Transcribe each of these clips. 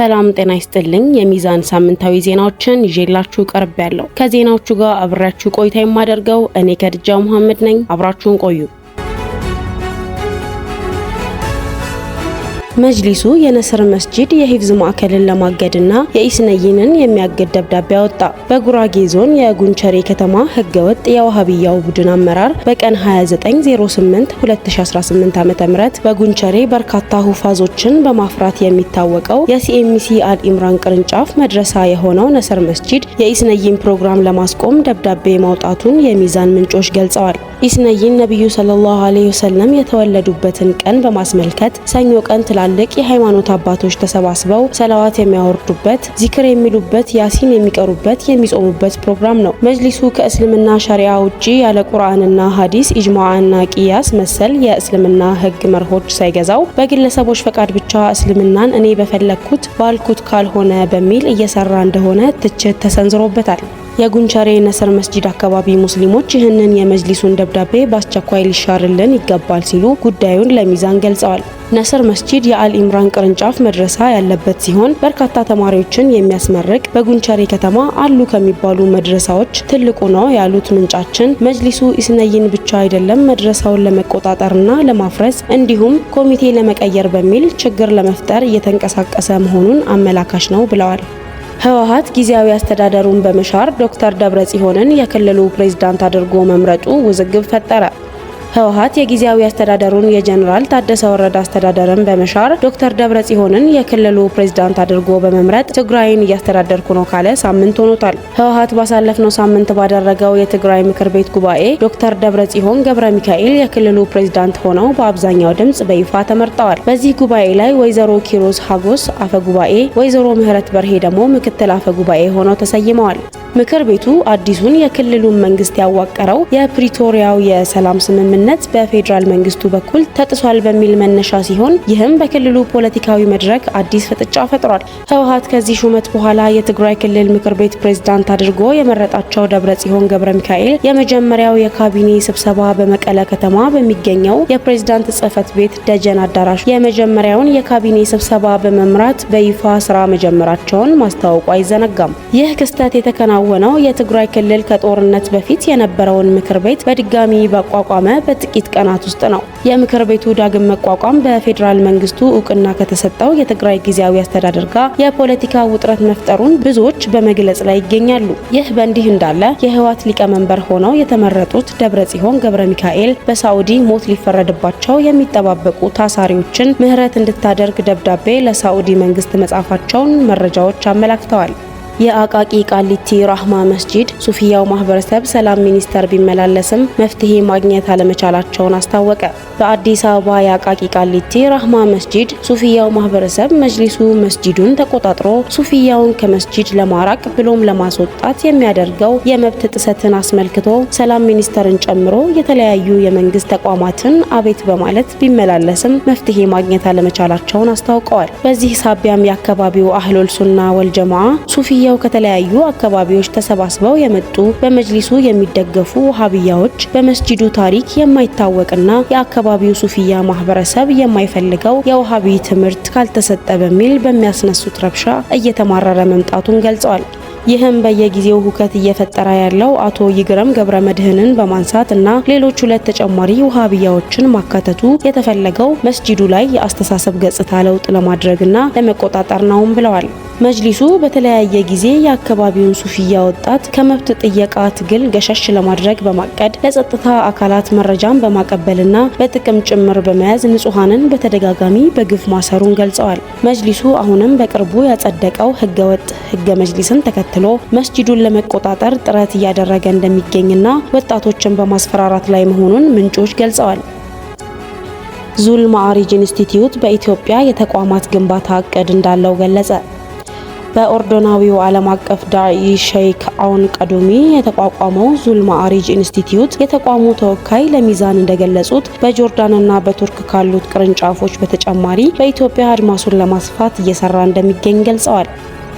ሰላም ጤና ይስጥልኝ። የሚዛን ሳምንታዊ ዜናዎችን ይዤላችሁ ቀርቤያለሁ። ከዜናዎቹ ጋር አብራችሁ ቆይታ የማደርገው እኔ ከድጃው መሐመድ ነኝ። አብራችሁን ቆዩ። መጅሊሱ የነስር መስጂድ የሂፍዝ ማዕከልን ለማገድና የኢስነይንን የሚያገድ ደብዳቤ አወጣ። በጉራጌ ዞን የጉንቸሬ ከተማ ህገወጥ የዋሃቢያው ቡድን አመራር በቀን 29/08/2018 ዓ.ም በጉንቸሬ በርካታ ሁፋዞችን በማፍራት የሚታወቀው የሲኤምሲ አልኢምራን ቅርንጫፍ መድረሳ የሆነው ነስር መስጂድ የኢስነይን ፕሮግራም ለማስቆም ደብዳቤ ማውጣቱን የሚዛን ምንጮች ገልጸዋል። ኢስነይን ነብዩ ሰለላሁ ዐለይሂ ወሰለም የተወለዱበትን ቀን በማስመልከት ሰኞ ቀን ትላልቅ የሃይማኖት አባቶች ተሰባስበው ሰላዋት የሚያወርዱበት፣ ዚክር የሚሉበት፣ ያሲን የሚቀሩበት፣ የሚጾሙበት ፕሮግራም ነው። መጅሊሱ ከእስልምና ሸሪዓ ውጪ ያለ ቁርአንና ሐዲስ ኢጅማዕና ቂያስ መሰል የእስልምና ህግ መርሆች ሳይገዛው በግለሰቦች ፈቃድ ብቻ እስልምናን እኔ በፈለኩት ባልኩት ካልሆነ በሚል እየሰራ እንደሆነ ትችት ተሰንዝሮበታል። የጉንቸሬ ነስር መስጂድ አካባቢ ሙስሊሞች ይህንን የመጅሊሱን ደብዳቤ በአስቸኳይ ሊሻርልን ይገባል ሲሉ ጉዳዩን ለሚዛን ገልጸዋል። ነስር መስጂድ የአልኢምራን ቅርንጫፍ መድረሳ ያለበት ሲሆን በርካታ ተማሪዎችን የሚያስመርቅ በጉንቸሬ ከተማ አሉ ከሚባሉ መድረሳዎች ትልቁ ነው ያሉት ምንጫችን መጅሊሱ ኢስነይን ብቻ አይደለም መድረሳውን ለመቆጣጠርና ለማፍረስ እንዲሁም ኮሚቴ ለመቀየር በሚል ችግር ለመፍጠር እየተንቀሳቀሰ መሆኑን አመላካሽ ነው ብለዋል። ህወሓት ጊዜያዊ አስተዳደሩን በመሻር ዶክተር ደብረጽዮንን የክልሉ ፕሬዝዳንት አድርጎ መምረጡ ውዝግብ ፈጠረ። ህወሓት የጊዜያዊ አስተዳደሩን የጀነራል ታደሰ ወረደ አስተዳደርን በመሻር ዶክተር ደብረጽዮንን የክልሉ ፕሬዝዳንት አድርጎ በመምረጥ ትግራይን እያስተዳደርኩ ነው ካለ ሳምንት ሆኖታል። ህወሓት ባሳለፍነው ሳምንት ባደረገው የትግራይ ምክር ቤት ጉባኤ ዶክተር ደብረጽዮን ገብረ ሚካኤል የክልሉ ፕሬዝዳንት ሆነው በአብዛኛው ድምጽ በይፋ ተመርጠዋል። በዚህ ጉባኤ ላይ ወይዘሮ ኪሮስ ሀጎስ አፈ ጉባኤ፣ ወይዘሮ ምህረት በርሄ ደግሞ ምክትል አፈ ጉባኤ ሆነው ተሰይመዋል። ምክር ቤቱ አዲሱን የክልሉን መንግስት ያዋቀረው የፕሪቶሪያው የሰላም ስምምነት በፌዴራል መንግስቱ በኩል ተጥሷል በሚል መነሻ ሲሆን ይህም በክልሉ ፖለቲካዊ መድረክ አዲስ ፍጥጫ ፈጥሯል። ህወሓት ከዚህ ሹመት በኋላ የትግራይ ክልል ምክር ቤት ፕሬዝዳንት አድርጎ የመረጣቸው ደብረጽዮን ገብረ ሚካኤል የመጀመሪያው የካቢኔ ስብሰባ በመቀለ ከተማ በሚገኘው የፕሬዝዳንት ጽህፈት ቤት ደጀን አዳራሽ የመጀመሪያውን የካቢኔ ስብሰባ በመምራት በይፋ ስራ መጀመራቸውን ማስታወቁ አይዘነጋም። ይህ ክስተት የተከናወነው የትግራይ ክልል ከጦርነት በፊት የነበረውን ምክር ቤት በድጋሚ ባቋቋመ በጥቂት ቀናት ውስጥ ነው። የምክር ቤቱ ዳግም መቋቋም በፌዴራል መንግስቱ እውቅና ከተሰጠው የትግራይ ጊዜያዊ አስተዳደር ጋር የፖለቲካ ውጥረት መፍጠሩን ብዙዎች በመግለጽ ላይ ይገኛሉ። ይህ በእንዲህ እንዳለ የህወሓት ሊቀመንበር ሆነው የተመረጡት ደብረጽዮን ገብረ ሚካኤል በሳዑዲ ሞት ሊፈረድባቸው የሚጠባበቁ ታሳሪዎችን ምህረት እንድታደርግ ደብዳቤ ለሳዑዲ መንግስት መጻፋቸውን መረጃዎች አመላክተዋል። የአቃቂ ቃሊቲ ራህማ መስጂድ ሱፊያው ማህበረሰብ ሰላም ሚኒስቴር ቢመላለስም መፍትሄ ማግኘት አለመቻላቸውን አስታወቀ። በአዲስ አበባ የአቃቂ ቃሊቲ ራህማ መስጂድ ሱፊያው ማህበረሰብ መጅሊሱ መስጂዱን ተቆጣጥሮ ሱፊያውን ከመስጂድ ለማራቅ ብሎም ለማስወጣት የሚያደርገው የመብት ጥሰትን አስመልክቶ ሰላም ሚኒስቴርን ጨምሮ የተለያዩ የመንግስት ተቋማትን አቤት በማለት ቢመላለስም መፍትሄ ማግኘት አለመቻላቸውን አስታውቀዋል። በዚህ ሳቢያም የአካባቢው አህሉል ሱና ወልጀማዓ ሱፊያ ከተለያዩ አካባቢዎች ተሰባስበው የመጡ በመጅሊሱ የሚደገፉ ወሃቢያዎች በመስጂዱ ታሪክ የማይታወቅና የአካባቢው ሱፊያ ማህበረሰብ የማይፈልገው የወሃቢ ትምህርት ካልተሰጠ በሚል በሚያስነሱት ረብሻ እየተማረረ መምጣቱን ገልጸዋል። ይህም በየጊዜው ሁከት እየፈጠረ ያለው አቶ ይግረም ገብረ መድህንን በማንሳት እና ሌሎች ሁለት ተጨማሪ ወሃቢያዎችን ማካተቱ የተፈለገው መስጂዱ ላይ የአስተሳሰብ ገጽታ ለውጥ ለማድረግና ለመቆጣጠር ነውም ብለዋል። መጅሊሱ በተለያየ ጊዜ የአካባቢውን ሱፊያ ወጣት ከመብት ጥየቃ ትግል ገሸሽ ለማድረግ በማቀድ ለጸጥታ አካላት መረጃን በማቀበልና በጥቅም ጭምር በመያዝ ንጹሃንን በተደጋጋሚ በግፍ ማሰሩን ገልጸዋል። መጅሊሱ አሁንም በቅርቡ ያጸደቀው ህገወጥ ህገ መጅሊስን ተከትሎ መስጂዱን ለመቆጣጠር ጥረት እያደረገ እንደሚገኝና ወጣቶችን በማስፈራራት ላይ መሆኑን ምንጮች ገልጸዋል። ዙል ማዕሪጅ ኢንስቲትዩት በኢትዮጵያ የተቋማት ግንባታ እቅድ እንዳለው ገለጸ። በኦርዶናዊው ዓለም አቀፍ ዳዒ ሼክ አውን ቀዱሚ የተቋቋመው ዙል ማዕሪጅ ኢንስቲትዩት የተቋሙ ተወካይ ለሚዛን እንደገለጹት በጆርዳንና በቱርክ ካሉት ቅርንጫፎች በተጨማሪ በኢትዮጵያ አድማሱን ለማስፋት እየሰራ እንደሚገኝ ገልጸዋል።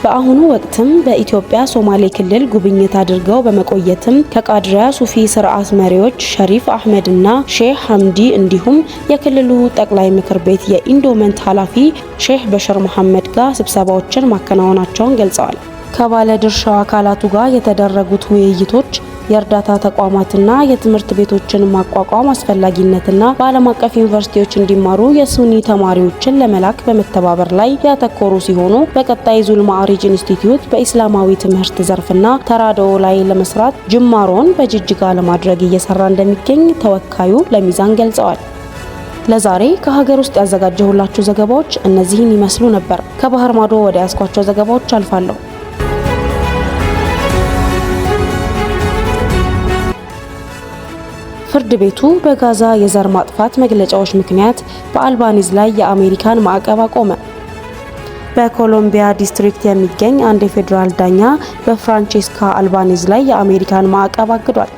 በአሁኑ ወቅትም በኢትዮጵያ ሶማሌ ክልል ጉብኝት አድርገው በመቆየትም ከቃድሪያ ሱፊ ስርዓት መሪዎች ሸሪፍ አህመድና ሼህ ሐምዲ እንዲሁም የክልሉ ጠቅላይ ምክር ቤት የኢንዶመንት ኃላፊ ሼህ በሽር መሐመድ ጋር ስብሰባዎችን ማከናወናቸውን ገልጸዋል። ከባለ ድርሻው አካላቱ ጋር የተደረጉት ውይይቶች የእርዳታ ተቋማትና የትምህርት ቤቶችን ማቋቋም አስፈላጊነትና በዓለም አቀፍ ዩኒቨርሲቲዎች እንዲማሩ የሱኒ ተማሪዎችን ለመላክ በመተባበር ላይ ያተኮሩ ሲሆኑ በቀጣይ ዙል ማዕሪጅ ኢንስቲትዩት በኢስላማዊ ትምህርት ዘርፍና ተራድኦ ላይ ለመስራት ጅማሮን በጅጅጋ ለማድረግ እየሰራ እንደሚገኝ ተወካዩ ለሚዛን ገልጸዋል። ለዛሬ ከሀገር ውስጥ ያዘጋጀሁላችሁ ዘገባዎች እነዚህን ይመስሉ ነበር። ከባህር ማዶ ወደ ያስኳቸው ዘገባዎች አልፋለሁ። ፍርድ ቤቱ በጋዛ የዘር ማጥፋት መግለጫዎች ምክንያት በአልባኒዝ ላይ የአሜሪካን ማዕቀብ አቆመ። በኮሎምቢያ ዲስትሪክት የሚገኝ አንድ የፌዴራል ዳኛ በፍራንቼስካ አልባኒዝ ላይ የአሜሪካን ማዕቀብ አግዷል።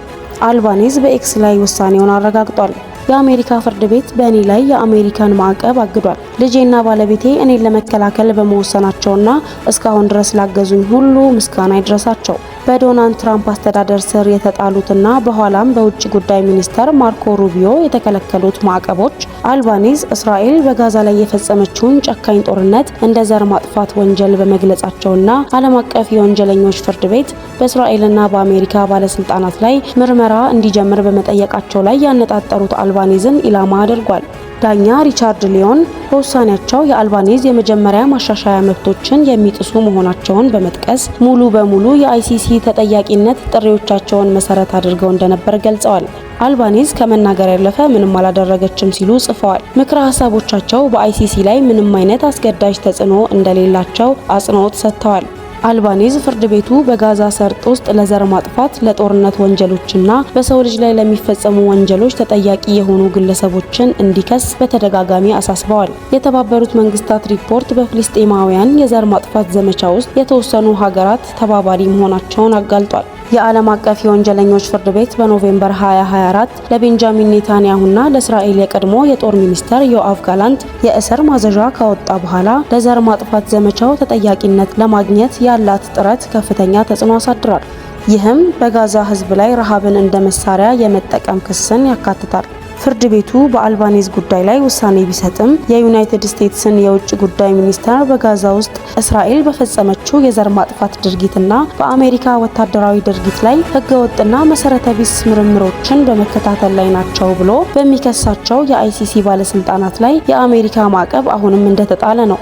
አልባኒዝ በኤክስ ላይ ውሳኔውን አረጋግጧል። የአሜሪካ ፍርድ ቤት በእኔ ላይ የአሜሪካን ማዕቀብ አግዷል። ልጄና ባለቤቴ እኔን ለመከላከል በመወሰናቸውና እስካሁን ድረስ ላገዙኝ ሁሉ ምስጋና ይድረሳቸው። በዶናልድ ትራምፕ አስተዳደር ስር የተጣሉትና በኋላም በውጭ ጉዳይ ሚኒስተር ማርኮ ሩቢዮ የተከለከሉት ማዕቀቦች አልባኒዝ እስራኤል በጋዛ ላይ የፈጸመችውን ጨካኝ ጦርነት እንደ ዘር ማጥፋት ወንጀል በመግለጻቸውና ዓለም አቀፍ የወንጀለኞች ፍርድ ቤት በእስራኤልና በአሜሪካ ባለስልጣናት ላይ ምርመራ እንዲጀምር በመጠየቃቸው ላይ ያነጣጠሩት አልባኒዝን ኢላማ አድርጓል። ዳኛ ሪቻርድ ሊዮን በውሳኔያቸው የአልባኒዝ የመጀመሪያ ማሻሻያ መብቶችን የሚጥሱ መሆናቸውን በመጥቀስ ሙሉ በሙሉ የአይሲሲ ተጠያቂነት ጥሪዎቻቸውን መሰረት አድርገው እንደነበር ገልጸዋል። አልባኒዝ ከመናገር ያለፈ ምንም አላደረገችም ሲሉ ጽፈዋል። ምክረ ሀሳቦቻቸው በአይሲሲ ላይ ምንም አይነት አስገዳጅ ተጽዕኖ እንደሌላቸው አጽንኦት ሰጥተዋል። አልባኒዝ ፍርድ ቤቱ በጋዛ ሰርጥ ውስጥ ለዘር ማጥፋት፣ ለጦርነት ወንጀሎችና በሰው ልጅ ላይ ለሚፈጸሙ ወንጀሎች ተጠያቂ የሆኑ ግለሰቦችን እንዲከስ በተደጋጋሚ አሳስበዋል። የተባበሩት መንግስታት ሪፖርት በፍልስጤማውያን የዘር ማጥፋት ዘመቻ ውስጥ የተወሰኑ ሀገራት ተባባሪ መሆናቸውን አጋልጧል። የዓለም አቀፍ የወንጀለኞች ፍርድ ቤት በኖቬምበር 2024 ለቤንጃሚን ኔታንያሁና ለእስራኤል የቀድሞ የጦር ሚኒስተር ዮአቭ ጋላንት የእስር ማዘዣ ካወጣ በኋላ ለዘር ማጥፋት ዘመቻው ተጠያቂነት ለማግኘት ያላት ጥረት ከፍተኛ ተጽዕኖ አሳድሯል። ይህም በጋዛ ሕዝብ ላይ ረሃብን እንደ መሳሪያ የመጠቀም ክስን ያካትታል። ፍርድ ቤቱ በአልባኒዝ ጉዳይ ላይ ውሳኔ ቢሰጥም የዩናይትድ ስቴትስን የውጭ ጉዳይ ሚኒስተር በጋዛ ውስጥ እስራኤል በፈጸመችው የዘር ማጥፋት ድርጊትና በአሜሪካ ወታደራዊ ድርጊት ላይ ህገወጥና መሰረተ ቢስ ምርምሮችን በመከታተል ላይ ናቸው ብሎ በሚከሳቸው የአይሲሲ ባለስልጣናት ላይ የአሜሪካ ማዕቀብ አሁንም እንደተጣለ ነው።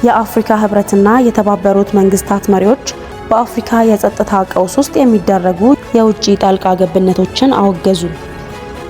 የአፍሪካ ህብረትና የተባበሩት መንግስታት መሪዎች በአፍሪካ የጸጥታ ቀውስ ውስጥ የሚደረጉ የውጭ ጣልቃ ገብነቶችን አወገዙ።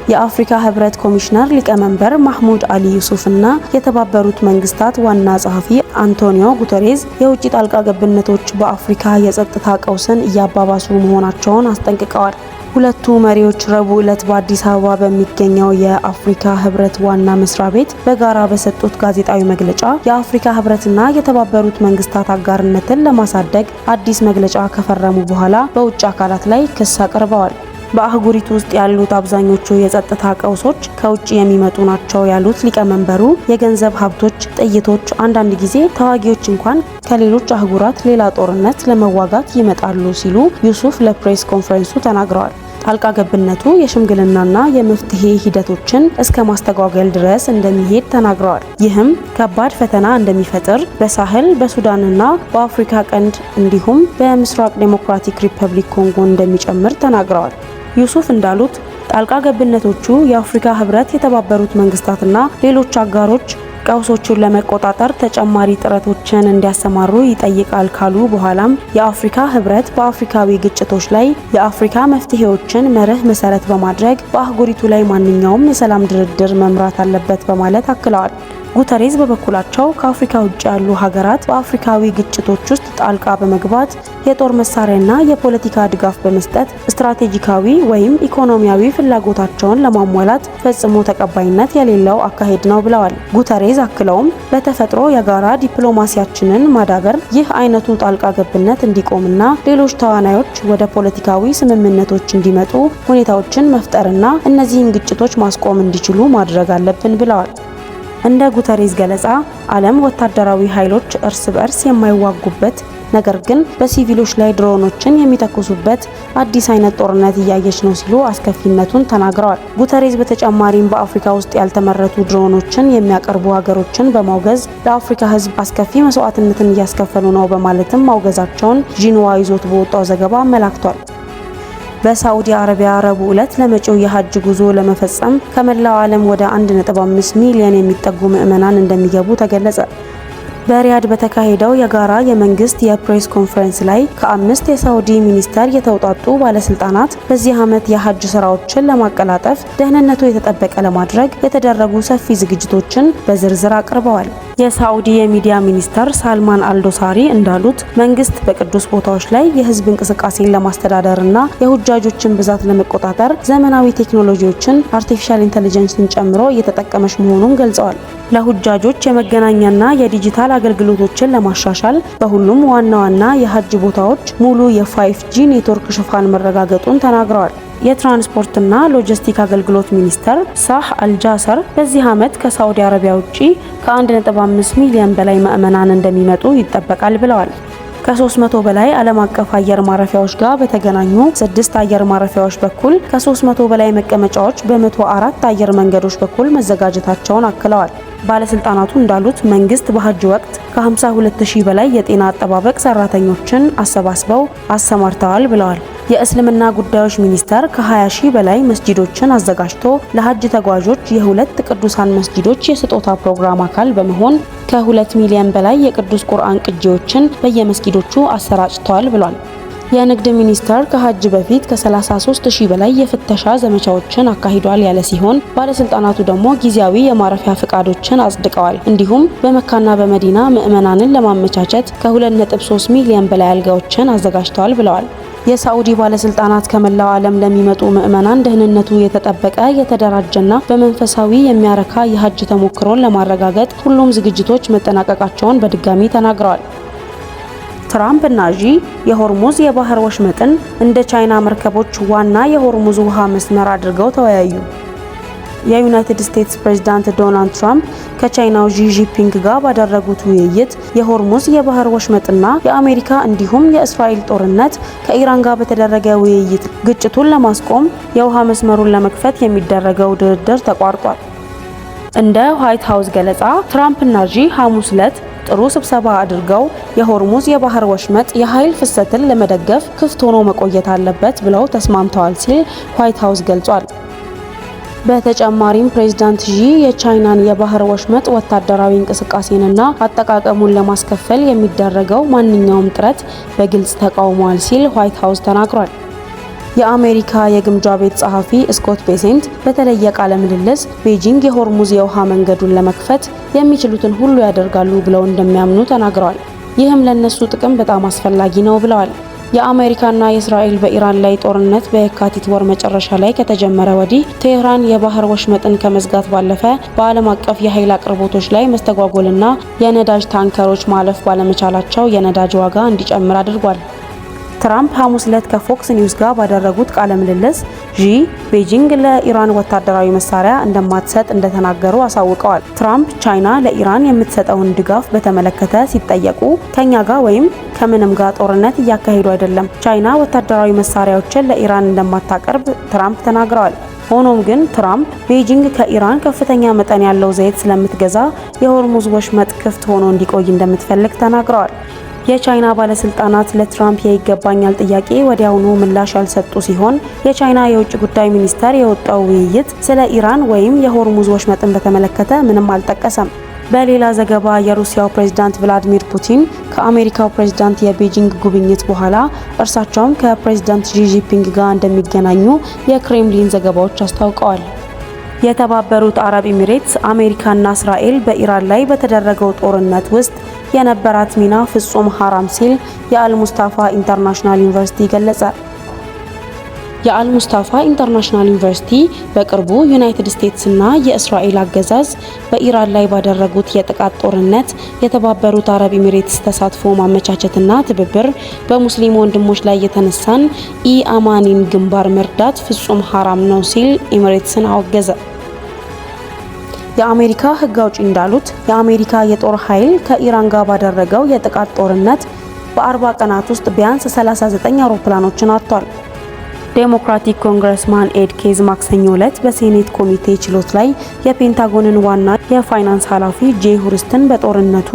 የአፍሪካ ህብረት ኮሚሽነር ሊቀመንበር ማህሙድ አሊ ዩሱፍና የተባበሩት መንግስታት ዋና ጸሐፊ አንቶኒዮ ጉተሬዝ የውጭ ጣልቃ ገብነቶች በአፍሪካ የጸጥታ ቀውስን እያባባሱ መሆናቸውን አስጠንቅቀዋል። ሁለቱ መሪዎች ረቡዕ ዕለት በአዲስ አበባ በሚገኘው የአፍሪካ ህብረት ዋና መስሪያ ቤት በጋራ በሰጡት ጋዜጣዊ መግለጫ የአፍሪካ ህብረትና የተባበሩት መንግስታት አጋርነትን ለማሳደግ አዲስ መግለጫ ከፈረሙ በኋላ በውጭ አካላት ላይ ክስ አቅርበዋል። በአህጉሪቱ ውስጥ ያሉት አብዛኞቹ የጸጥታ ቀውሶች ከውጭ የሚመጡ ናቸው ያሉት ሊቀመንበሩ የገንዘብ ሀብቶች፣ ጥይቶች፣ አንዳንድ ጊዜ ተዋጊዎች እንኳን ከሌሎች አህጉራት ሌላ ጦርነት ለመዋጋት ይመጣሉ ሲሉ ዩሱፍ ለፕሬስ ኮንፈረንሱ ተናግረዋል። ጣልቃ ገብነቱ የሽምግልናና የመፍትሄ ሂደቶችን እስከ ማስተጓገል ድረስ እንደሚሄድ ተናግረዋል። ይህም ከባድ ፈተና እንደሚፈጥር በሳህል በሱዳንና በአፍሪካ ቀንድ እንዲሁም በምስራቅ ዴሞክራቲክ ሪፐብሊክ ኮንጎ እንደሚጨምር ተናግረዋል። ዩሱፍ እንዳሉት ጣልቃ ገብነቶቹ የአፍሪካ ህብረት፣ የተባበሩት መንግስታትና ሌሎች አጋሮች ቀውሶቹን ለመቆጣጠር ተጨማሪ ጥረቶችን እንዲያሰማሩ ይጠይቃል ካሉ በኋላም የአፍሪካ ህብረት በአፍሪካዊ ግጭቶች ላይ የአፍሪካ መፍትሄዎችን መርህ መሰረት በማድረግ በአህጉሪቱ ላይ ማንኛውም የሰላም ድርድር መምራት አለበት በማለት አክለዋል። ጉተሬዝ በበኩላቸው ከአፍሪካ ውጭ ያሉ ሀገራት በአፍሪካዊ ግጭቶች ውስጥ ጣልቃ በመግባት የጦር መሳሪያና የፖለቲካ ድጋፍ በመስጠት ስትራቴጂካዊ ወይም ኢኮኖሚያዊ ፍላጎታቸውን ለማሟላት ፈጽሞ ተቀባይነት የሌለው አካሄድ ነው ብለዋል። ጉተሬዝ አክለውም በተፈጥሮ የጋራ ዲፕሎማሲያችንን ማዳበር፣ ይህ አይነቱ ጣልቃ ገብነት እንዲቆምና ሌሎች ተዋናዮች ወደ ፖለቲካዊ ስምምነቶች እንዲመጡ ሁኔታዎችን መፍጠርና እነዚህን ግጭቶች ማስቆም እንዲችሉ ማድረግ አለብን ብለዋል። እንደ ጉተሬዝ ገለጻ ዓለም ወታደራዊ ኃይሎች እርስ በርስ የማይዋጉበት ነገር ግን በሲቪሎች ላይ ድሮኖችን የሚተኩሱበት አዲስ አይነት ጦርነት እያየች ነው ሲሉ አስከፊነቱን ተናግረዋል። ጉተሬዝ በተጨማሪም በአፍሪካ ውስጥ ያልተመረቱ ድሮኖችን የሚያቀርቡ ሀገሮችን በማውገዝ ለአፍሪካ ሕዝብ አስከፊ መስዋዕትነትን እያስከፈሉ ነው በማለትም ማውገዛቸውን ዢንዋ ይዞት በወጣው ዘገባ አመላክቷል። በሳዑዲ አረቢያ ረቡዕ ዕለት ለመጪው የሐጅ ጉዞ ለመፈጸም ከመላው ዓለም ወደ 1.5 ሚሊዮን የሚጠጉ ምዕመናን እንደሚገቡ ተገለጸ። በሪያድ በተካሄደው የጋራ የመንግስት የፕሬስ ኮንፈረንስ ላይ ከ5 የሳዑዲ ሚኒስተር የተውጣጡ ባለስልጣናት በዚህ ዓመት የሐጅ ስራዎችን ለማቀላጠፍ ደህንነቱ የተጠበቀ ለማድረግ የተደረጉ ሰፊ ዝግጅቶችን በዝርዝር አቅርበዋል። የሳዑዲ የሚዲያ ሚኒስተር ሳልማን አልዶሳሪ እንዳሉት መንግስት በቅዱስ ቦታዎች ላይ የህዝብ እንቅስቃሴን ለማስተዳደርና የሁጃጆችን ብዛት ለመቆጣጠር ዘመናዊ ቴክኖሎጂዎችን አርቲፊሻል ኢንተለጀንስን ጨምሮ እየተጠቀመች መሆኑን ገልጸዋል። ለሁጃጆች የመገናኛና የዲጂታል አገልግሎቶችን ለማሻሻል በሁሉም ዋና ዋና የሐጅ ቦታዎች ሙሉ የ5G ኔትወርክ ሽፋን መረጋገጡን ተናግረዋል። የትራንስፖርትና ሎጂስቲክ አገልግሎት ሚኒስተር ሳህ አልጃሰር በዚህ ዓመት ከሳዑዲ አረቢያ ውጪ ከ1.5 ሚሊዮን በላይ ምዕመናን እንደሚመጡ ይጠበቃል ብለዋል። ከ300 በላይ ዓለም አቀፍ አየር ማረፊያዎች ጋር በተገናኙ 6 አየር ማረፊያዎች በኩል ከ300 በላይ መቀመጫዎች በ104 አየር መንገዶች በኩል መዘጋጀታቸውን አክለዋል። ባለስልጣናቱ እንዳሉት መንግስት በሐጅ ወቅት ከ52000 በላይ የጤና አጠባበቅ ሰራተኞችን አሰባስበው አሰማርተዋል ብለዋል። የእስልምና ጉዳዮች ሚኒስቴር ከ20000 በላይ መስጂዶችን አዘጋጅቶ ለሐጅ ተጓዦች የሁለት ቅዱሳን መስጂዶች የስጦታ ፕሮግራም አካል በመሆን ከ2 ሚሊዮን በላይ የቅዱስ ቁርአን ቅጂዎችን በየመስጊዶቹ አሰራጭተዋል ብሏል። የንግድ ሚኒስቴር ከሐጅ በፊት ከ33000 በላይ የፍተሻ ዘመቻዎችን አካሂዷል ያለ ሲሆን ባለስልጣናቱ ደግሞ ጊዜያዊ የማረፊያ ፍቃዶችን አጽድቀዋል። እንዲሁም በመካና በመዲና ምዕመናንን ለማመቻቸት ከ2.3 ሚሊዮን በላይ አልጋዎችን አዘጋጅተዋል ብለዋል። የሳዑዲ ባለስልጣናት ከመላው ዓለም ለሚመጡ ምዕመናን ደህንነቱ የተጠበቀ የተደራጀና በመንፈሳዊ የሚያረካ የሐጅ ተሞክሮን ለማረጋገጥ ሁሉም ዝግጅቶች መጠናቀቃቸውን በድጋሚ ተናግረዋል። ትራምፕ እና ዢ የሆርሙዝ የባህር ወሽመጥን እንደ ቻይና መርከቦች ዋና የሆርሙዝ ውሃ መስመር አድርገው ተወያዩ። የዩናይትድ ስቴትስ ፕሬዝዳንት ዶናልድ ትራምፕ ከቻይናው ዢ ጂንፒንግ ጋር ባደረጉት ውይይት የሆርሙዝ የባህር ወሽመጥና የአሜሪካ እንዲሁም የእስራኤል ጦርነት ከኢራን ጋር በተደረገ ውይይት ግጭቱን ለማስቆም የውሃ መስመሩን ለመክፈት የሚደረገው ድርድር ተቋርጧል። እንደ ዋይት ሃውስ ገለጻ ትራምፕ እና ዢ ሐሙስ ዕለት ጥሩ ስብሰባ አድርገው የሆርሙዝ የባህር ወሽመጥ የኃይል ፍሰትን ለመደገፍ ክፍት ሆኖ መቆየት አለበት ብለው ተስማምተዋል ሲል ዋይት ሃውስ ገልጿል። በተጨማሪም ፕሬዝዳንት ዢ የቻይናን የባህር ወሽመጥ ወታደራዊ እንቅስቃሴንና አጠቃቀሙን ለማስከፈል የሚደረገው ማንኛውም ጥረት በግልጽ ተቃውሟል ሲል ዋይት ሃውስ ተናግሯል። የአሜሪካ የግምጃ ቤት ጸሐፊ ስኮት ቤሴንት በተለየ ቃለ ምልልስ ቤጂንግ የሆርሙዝ የውሃ መንገዱን ለመክፈት የሚችሉትን ሁሉ ያደርጋሉ ብለው እንደሚያምኑ ተናግረዋል። ይህም ለነሱ ጥቅም በጣም አስፈላጊ ነው ብለዋል። የአሜሪካና የእስራኤል በኢራን ላይ ጦርነት በየካቲት ወር መጨረሻ ላይ ከተጀመረ ወዲህ ቴህራን የባህር ወሽመጥን ከመዝጋት ባለፈ በዓለም አቀፍ የኃይል አቅርቦቶች ላይ መስተጓጎልና የነዳጅ ታንከሮች ማለፍ ባለመቻላቸው የነዳጅ ዋጋ እንዲጨምር አድርጓል። ትራምፕ ሐሙስ ዕለት ከፎክስ ኒውስ ጋር ባደረጉት ቃለ ምልልስ ዢ ቤጂንግ ለኢራን ወታደራዊ መሳሪያ እንደማትሰጥ እንደተናገሩ አሳውቀዋል። ትራምፕ ቻይና ለኢራን የምትሰጠውን ድጋፍ በተመለከተ ሲጠየቁ ከኛ ጋር ወይም ከምንም ጋር ጦርነት እያካሄዱ አይደለም፣ ቻይና ወታደራዊ መሳሪያዎችን ለኢራን እንደማታቀርብ ትራምፕ ተናግረዋል። ሆኖም ግን ትራምፕ ቤጂንግ ከኢራን ከፍተኛ መጠን ያለው ዘይት ስለምትገዛ የሆርሙዝ ወሽመጥ ክፍት ሆኖ እንዲቆይ እንደምትፈልግ ተናግረዋል። የቻይና ባለስልጣናት ለትራምፕ የይገባኛል ጥያቄ ወዲያውኑ ምላሽ ያልሰጡ ሲሆን የቻይና የውጭ ጉዳይ ሚኒስቴር የወጣው ውይይት ስለ ኢራን ወይም የሆርሙዝ ወሽመጥን በተመለከተ ምንም አልጠቀሰም። በሌላ ዘገባ የሩሲያው ፕሬዝዳንት ቭላዲሚር ፑቲን ከአሜሪካው ፕሬዝዳንት የቤጂንግ ጉብኝት በኋላ እርሳቸውም ከፕሬዝዳንት ዢ ጂንፒንግ ጋር እንደሚገናኙ የክሬምሊን ዘገባዎች አስታውቀዋል። የተባበሩት አረብ ኤሚሬትስ አሜሪካና እስራኤል በኢራን ላይ በተደረገው ጦርነት ውስጥ የነበራት ሚና ፍጹም ሐራም ሲል የአልሙስታፋ ኢንተርናሽናል ዩኒቨርሲቲ ገለጸ። የአልሙስታፋ ኢንተርናሽናል ዩኒቨርሲቲ በቅርቡ ዩናይትድ ስቴትስና የእስራኤል አገዛዝ በኢራን ላይ ባደረጉት የጥቃት ጦርነት የተባበሩት አረብ ኤሚሬትስ ተሳትፎ ማመቻቸትና ትብብር በሙስሊም ወንድሞች ላይ የተነሳን ኢአማኒን ግንባር መርዳት ፍጹም ሐራም ነው ሲል ኤሚሬትስን አወገዘ። የአሜሪካ ሕግ አውጪ እንዳሉት የአሜሪካ የጦር ኃይል ከኢራን ጋር ባደረገው የጥቃት ጦርነት በ40 ቀናት ውስጥ ቢያንስ 39 አውሮፕላኖችን አጥቷል። ዴሞክራቲክ ኮንግረስማን ኤድ ኬዝ ማክሰኞ ዕለት በሴኔት ኮሚቴ ችሎት ላይ የፔንታጎንን ዋና የፋይናንስ ኃላፊ ጄ ሁርስትን በጦርነቱ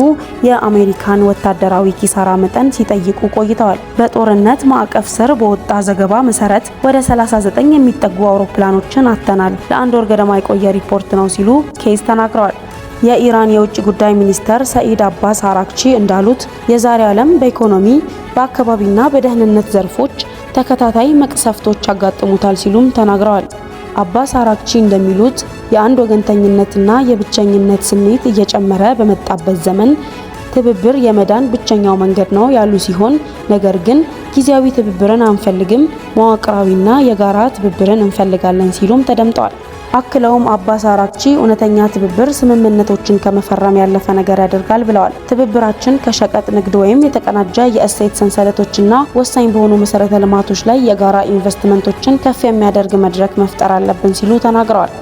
የአሜሪካን ወታደራዊ ኪሳራ መጠን ሲጠይቁ ቆይተዋል። በጦርነት ማዕቀፍ ስር በወጣ ዘገባ መሰረት ወደ 39 የሚጠጉ አውሮፕላኖችን አጥተናል፣ ለአንድ ወር ገደማ የቆየ ሪፖርት ነው ሲሉ ኬዝ ተናግረዋል። የኢራን የውጭ ጉዳይ ሚኒስተር ሰኢድ አባስ አራክቺ እንዳሉት የዛሬ ዓለም በኢኮኖሚ በአካባቢና በደህንነት ዘርፎች ተከታታይ መቅሰፍቶች ያጋጥሙታል ሲሉም ተናግረዋል። አባስ አራክቺ እንደሚሉት የአንድ ወገንተኝነትና የብቸኝነት ስሜት እየጨመረ በመጣበት ዘመን ትብብር የመዳን ብቸኛው መንገድ ነው ያሉ ሲሆን ነገር ግን ጊዜያዊ ትብብርን አንፈልግም፣ መዋቅራዊና የጋራ ትብብርን እንፈልጋለን ሲሉም ተደምጠዋል። አክለውም አባስ አራክቺ እውነተኛ ትብብር ስምምነቶችን ከመፈረም ያለፈ ነገር ያደርጋል ብለዋል። ትብብራችን ከሸቀጥ ንግድ ወይም የተቀናጀ የእሴት ሰንሰለቶችና ወሳኝ በሆኑ መሰረተ ልማቶች ላይ የጋራ ኢንቨስትመንቶችን ከፍ የሚያደርግ መድረክ መፍጠር አለብን ሲሉ ተናግረዋል።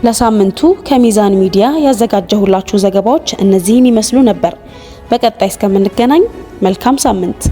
ለሳምንቱ ከሚዛን ሚዲያ ያዘጋጀሁላችሁ ዘገባዎች እነዚህን ይመስሉ ነበር። በቀጣይ እስከምንገናኝ መልካም ሳምንት።